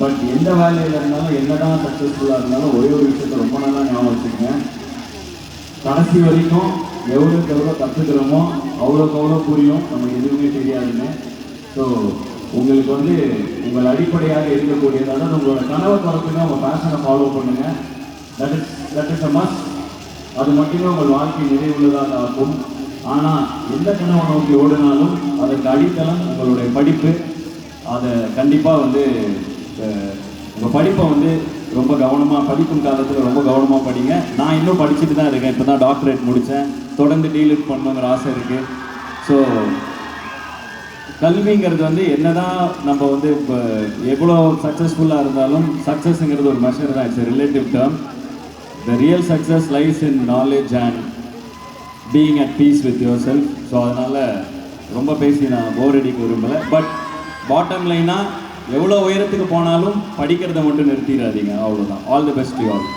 But எந்த வேலையில் இருந்தாலும் என்னதான் சக்ஸஸ்ஃபுல்லாக இருந்தாலும் ஒரே ஒரு விஷயத்த ரொம்ப நல்லா ஞாபகம் வச்சுக்கோங்க. கடைசி வரைக்கும் எவ்வளோக்கு எவ்வளோ கற்றுக்கிறோமோ அவ்வளோக்கு அவ்வளோ புரியும், நமக்கு எதுவுமே தெரியாதுன்னு. ஸோ உங்களுக்கு வந்து உங்கள் அடிப்படையாக இருக்கக்கூடியது, அதாவது உங்களோட கனவை திறக்குங்க, உங்கள் பேஷனை ஃபாலோ பண்ணுங்கள். That is a must. அது மட்டுமே உங்கள் வாழ்க்கை நிறைவுள்ளதாக ஆகும். ஆனால் எந்த கனவை நோக்கி ஓடினாலும் அதற்கு அடித்தளம் உங்களுடைய படிப்பு. அதை கண்டிப்பாக வந்து உங்கள் படிப்பை வந்து ரொம்ப கவனமாக, படிக்கும் காலத்தில் ரொம்ப கவனமாக படிங்க. நான் இன்னும் படிச்சுட்டு தான் இருக்கேன். இப்போ தான் டாக்டரேட் முடித்தேன். தொடர்ந்து டீலிட் பண்ணணுங்கிற ஆசை இருக்குது. ஸோ கல்விங்கிறது வந்து என்னதான் நம்ம வந்து இப்போ எவ்வளோ சக்ஸஸ்ஃபுல்லாக இருந்தாலும் சக்ஸஸ்ங்கிறது ஒரு மெஷர் தான். It's relative term. The real success lies in knowledge and being at piece with your self. So அதனால் ரொம்ப பேசி நான் போர் அடிக்க விரும்பலை. பட் பாட்டம் லைனாக எவ்வளோ உயரத்துக்கு போனாலும் படிக்கிறத மட்டும் நிறுத்திடாதீங்க. அவ்வளோதான். All the best to you all.